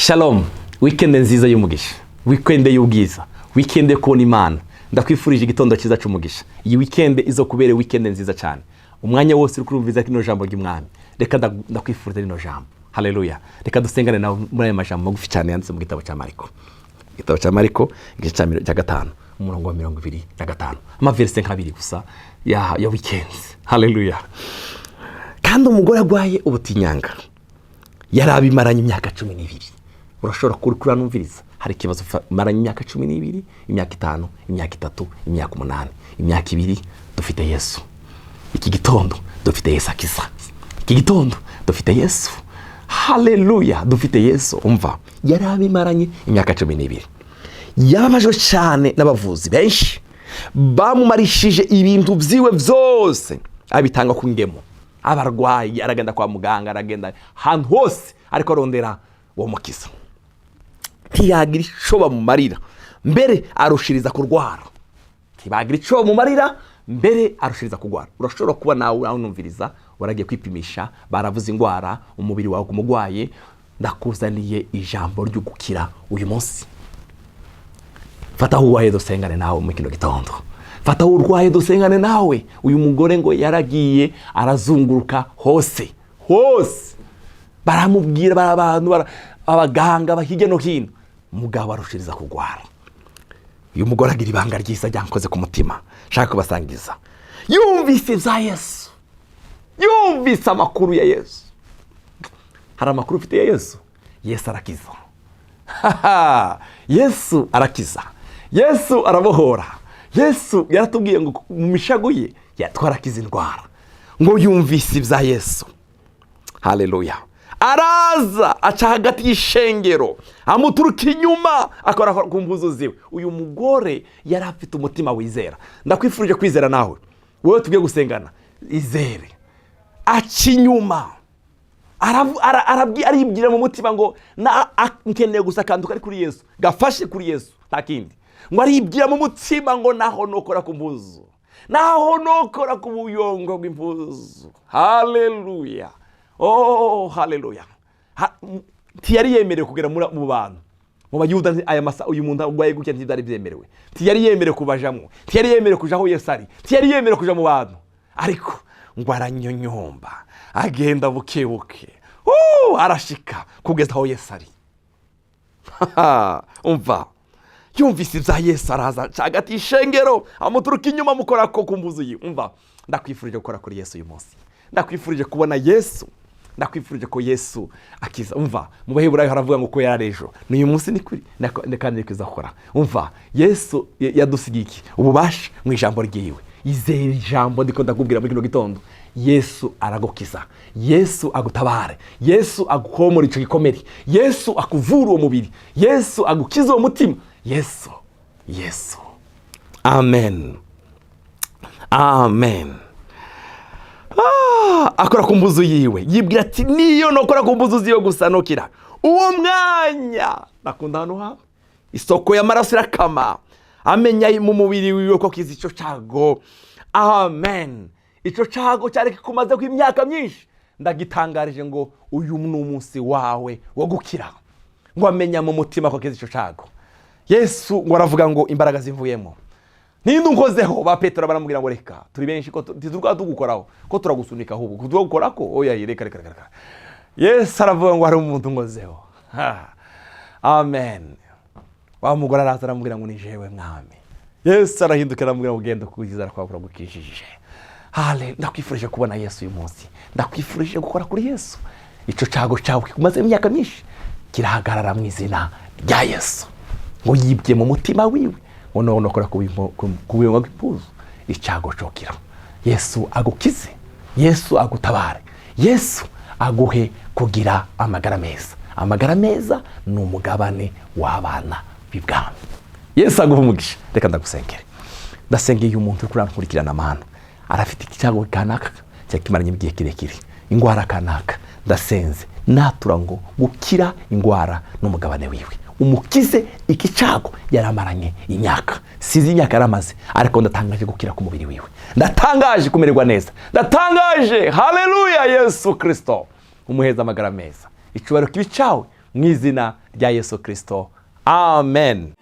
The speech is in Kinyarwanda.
Shalom, weekend nziza y'umugisha, weekend y'ubwiza, weekend yo kubona Imana. Ndakwifurije igitondo cyiza cy'umugisha. Iyi weekend izo kubere weekend nziza cyane. Umwanya wose uri kurumviza kino jambo ry'Umwami. Reka ndakwifuriza rino jambo. Haleluya. Reka dusengane nawe muri aya majambo magufi cyane yanditse mu gitabo cya Mariko. Igitabo cya Mariko igice cya 5 umurongo wa 25. Amaverse nk'abiri gusa ya weekend. Haleluya. Kandi umugore agwaye ubutinyanga. Yarabimaranye imyaka 12. Urashobora kurikura numviriza. Hari kibazo maranye imyaka 12, imyaka 5, imyaka 3, imyaka 8, imyaka 2 dufite Yesu. Iki gitondo dufite Yesu akiza. Iki gitondo dufite Yesu. Haleluya, dufite Yesu. Umva, yarabimaranye imyaka 12. Yababajwe cyane n'abavuzi benshi. Bamumarishije ibintu byiwe byose. Abitanga ku ngemo. Abarwayi aragenda kwa muganga, aragenda hantu hose ariko arondera wo mukiza. Ntiyagira ico bamumarira, mbere arushiriza kurwara. Ntibagira ico bamumarira, mbere arushiriza kurwara. Urashobora kuba nawe unumviriza, waragiye kwipimisha, baravuze ingwara, umubiri wawe kumugwaye. Ndakuzaniye ijambo ryo gukira uyu munsi. Fata urwaye dusengane nawe mu kino gitondo. Fata urwaye dusengane nawe. Uyu mugore ngo yaragiye arazunguruka hose. Baramubwira barabantu abaganga bahige no hino. Mugabo arushiriza kugwara. Uyu mugore agira ibanga ryiza ryankoze ku mutima. Shaka kubasangiza. Yumvise za Yesu. Yumvise amakuru ya Yesu. Hari amakuru ufite ya Yesu. Yesu arakiza. Yesu arakiza. Yesu arabohora. Yesu yaratubwiye ngo mu mishago ye yatwarakiza indwara. Ngo yumvise ibya Yesu. Haleluya. Araza aca hagati y'ishengero, amuturuka inyuma akora ku mpuzu ziwe. Uyu mugore yari afite umutima wizera. Ndakwifurije kwizera nawe. Wowe tugiye gusengana, izere. Aca inyuma. Aribwira mu mutima ngo nkeneye gusa akantu kari kuri Yesu, gafashe kuri Yesu, nta kindi. Ngo aribwira mu mutima ngo naho nokora ku mpuzu, naho nokora ku buyongo bw'impuzu. Haleluya. Oh, haleluya. Tiyari yemerewe kugera mu bantu. Mu bayuda aya masa uyu muntu agwaye gutya ntibyari byemerewe. Tiyari yemerewe kubajamo. Tiyari yemerewe kujaho Yesu ari. Tiyari yemerewe kuja mu bantu. Ariko ngo aranyonyomba, agenda bukebuke. Arashika kugeza aho Yesu ari. Umva. Yumvise ibya Yesu araza hagati y'ishengero, amuturuka inyuma mukora ko kumbuzu yi. Umva, ndakwifurije gukora kuri Yesu uyu munsi. Ndakwifurije kubona Yesu. Ndakwifurije ko Yesu akiza. Umva, mu Baheburayo haravuga ngo ko yararejo. N'uyu munsi ni kuri kandi kizakora. Umva, Yesu yadusigiye iki? Ububasha mu ijambo ryiwe. Izere ijambo ndiko ndakubwira muri kino gitondo. Yesu aragukiza. Yesu agutabare. Yesu agukomora ico gikomere. Yesu akuvura uwo mubiri. Yesu agukiza uwo mutima. Yesu. Amen. Akora ku mbuzu yiwe. Yibwira ati niyo nokora ku mbuzu ziyo gusa nokira. Uwo mwanya nakunda hano ha. Isoko y'amaraso irakama. Amenya mu mubiri wiwe ko kizi ico cago. Amen. Ico cago cyari kumaze ku imyaka myinshi. Ndagitangarije ngo uyu n'umunsi wawe wo gukira. Ngo amenya mu mutima ko kizi ico cago. Yesu ngo aravuga ngo imbaraga zivuyemo. Nindu nkozeho ba Petero baramubwira ngo reka turi benshi ko tizuka tugukoraho ko turagusunika ahubwo kudukora ko oya reka. Yesu aravuga ngo hari umuntu nkozeho. Amen. Wa mugora araza aramubwira ngo ni jewe mwami. Yesu arahindukira aramubwira ngo genda kugizara kwa gukishije. Ndakwifurije kubona Yesu uyu munsi. Ndakwifurije gukora kuri Yesu. Ico cago cyawe kumaze imyaka myinshi kirahagarara mu izina rya Yesu. Ngo yibye mu mutima wiwe. Ono nokora kubiyonga kw'impuzu icago cokira. Yesu agukize. Yesu agutabare. Yesu aguhe kugira amagara meza. Amagara meza ni umugabane w'abana b'ibwami. Yesu aguhe umugisha. Reka ndagusengere. Ndasengeye umuntu uri kurankurikirana amahano. Arafite icago kanaka cyakimaranye igihe kirekire. Ingwara kanaka. Ndasenze natura ngo gukira ingwara n'umugabane wiwe. Umukize ikicago yaramaranye imyaka. Sizi imyaka yaramaze, ariko ndatangaje gukira ku mubiri wiwe. Ndatangaje kumererwa neza. Ndatangaje, haleluya, Yesu Kristo umuheza amagara meza. Icubaro kibi cawe mu izina rya Yesu Kristo, amen.